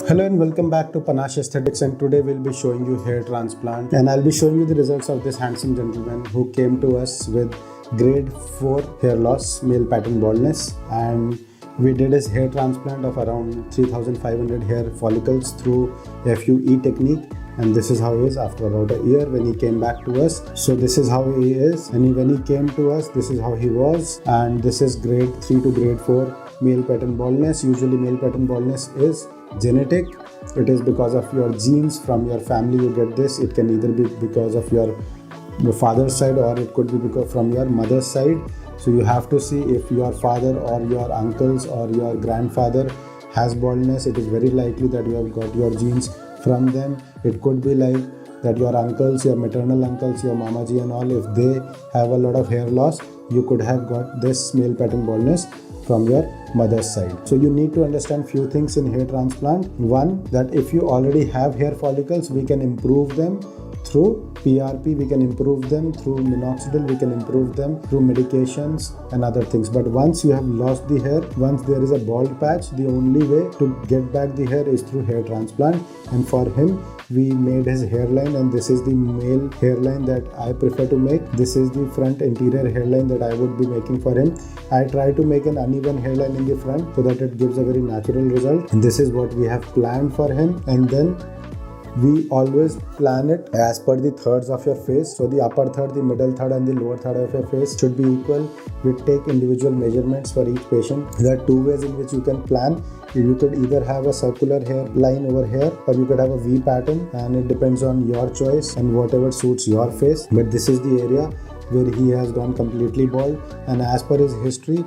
Hello and welcome back to Panache Aesthetics, and today we'll be showing you hair transplant, and I'll be showing you the results of this handsome gentleman who came to us with grade 4 hair loss, male pattern baldness, and we did his hair transplant of around 3500 hair follicles through FUE technique. And this is how he is after about a year when he came back to us. So this is how he is, and when he came to us, this is how he was. And this is grade 3 to grade 4 male pattern baldness. Usually male pattern baldness is genetic. It is because of your genes from your family you get this. It can either be because of your father's side, or it could be because from your mother's side. So you have to see if your father or your uncles or your grandfather has baldness. It is very likely that you have got your genes from them. It could be like that your uncles, your maternal uncles, your mamaji and all, if they have a lot of hair loss, you could have got this male pattern baldness from your mother's side. So you need to understand few things in hair transplant. One, that if you already have hair follicles, we can improve them through PRP, we can improve them through minoxidil, we can improve them through medications and other things. But once you have lost the hair, once there is a bald patch, the only way to get back the hair is through hair transplant. And for him, we made his hairline, and this is the male hairline that I prefer to make. This is the front anterior hairline that I would be making for him. I try to make an uneven hairline in the front so that it gives a very natural result. And this is what we have planned for him. And then we always plan it as per the thirds of your face. So the upper third, the middle third and the lower third of your face should be equal. We take individual measurements for each patient. There are two ways in which you can plan. You could either have a circular hair line over here, or you could have a V pattern, and it depends on your choice and whatever suits your face. But this is the area where he has gone completely bald, and as per his history,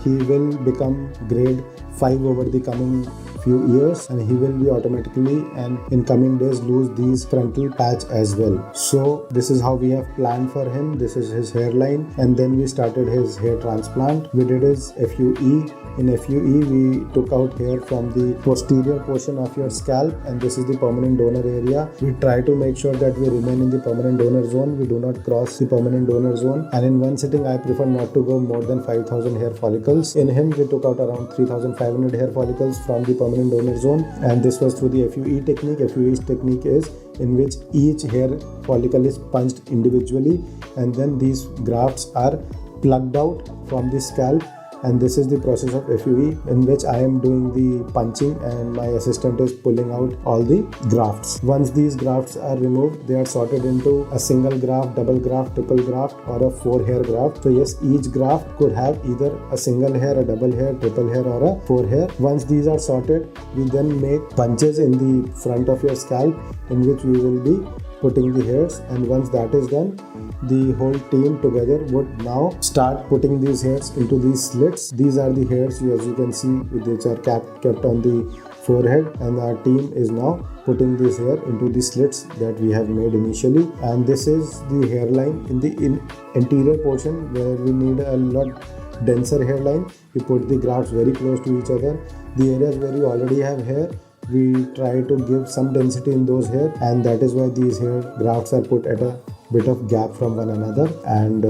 he will become grade 5 over the coming few years, and he will be automatically and in coming days lose these frontal patch as well. So this is how we have planned for him. This is his hairline, and then we started his hair transplant. We did his FUE. In FUE, we took out hair from the posterior portion of your scalp, and this is the permanent donor area. We try to make sure that we remain in the permanent donor zone. We do not cross the permanent donor zone, and in one sitting I prefer not to go more than 5000 hair follicles. In him, we took out around 3500 hair follicles from the permanent donor zone, and this was through the FUE technique. FUE technique is in which each hair follicle is punched individually, and then these grafts are plucked out from the scalp. And this is the process of FUE, in which I am doing the punching and my assistant is pulling out all the grafts. Once these grafts are removed, they are sorted into a single graft, double graft, triple graft, or a 4 hair graft. So yes, each graft could have either a single hair, a double hair, triple hair, or a 4 hair. Once these are sorted, we then make punches in the front of your scalp, in which we will be putting the hairs. And once that is done, the whole team together would now start putting these hairs into these slits. These are the hairs, as you can see, which are kept on the forehead, and our team is now putting this hair into the slits that we have made initially. And this is the hairline in the anterior portion, where we need a lot denser hairline. We put the grafts very close to each other. The areas where you already have hair, we try to give some density in those hair, and that is why these hair grafts are put at a bit of gap from one another. And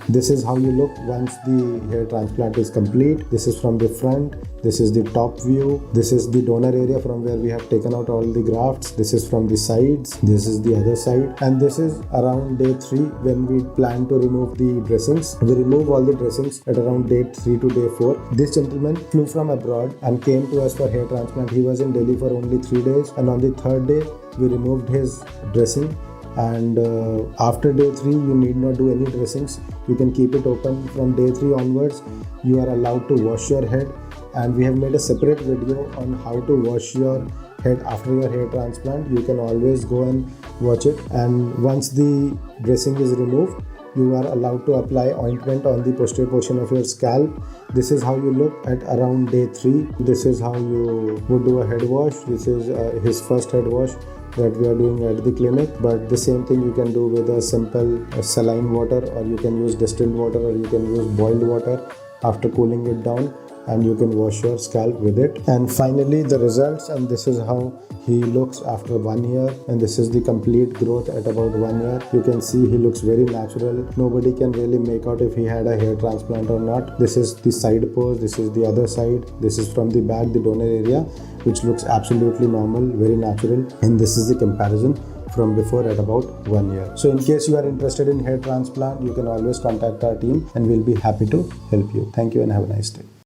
this is how you look once the hair transplant is complete. This is from the front. This is the top view. This is the donor area from where we have taken out all the grafts. This is from the sides. This is the other side. And this is around day 3 when we plan to remove the dressings. We remove all the dressings at around day 3 to day 4. This gentleman flew from abroad and came to us for hair transplant. He was in Delhi for only 3 days, and on the 3rd day we removed his dressing. And after day 3, you need not do any dressings. You can keep it open. From day 3 onwards, you are allowed to wash your head, and we have made a separate video on how to wash your head after your hair transplant. You can always go and watch it. And once the dressing is removed, you are allowed to apply ointment on the posterior portion of your scalp. This is how you look at around day 3. This is how you would do a head wash. This is his first head wash that we are doing at the clinic, but the same thing you can do with a simple saline water, or you can use distilled water, or you can use boiled water after cooling it down, and you can wash your scalp with it. And finally the results, and this is how he looks after 1 year, and this is the complete growth at about 1 year. You can see he looks very natural. Nobody can really make out if he had a hair transplant or not. This is the side pose, this is the other side, this is from the back, the donor area, which looks absolutely normal, very natural, and this is the comparison from before at about 1 year. So in case you are interested in hair transplant, you can always contact our team and we'll be happy to help you. Thank you and have a nice day.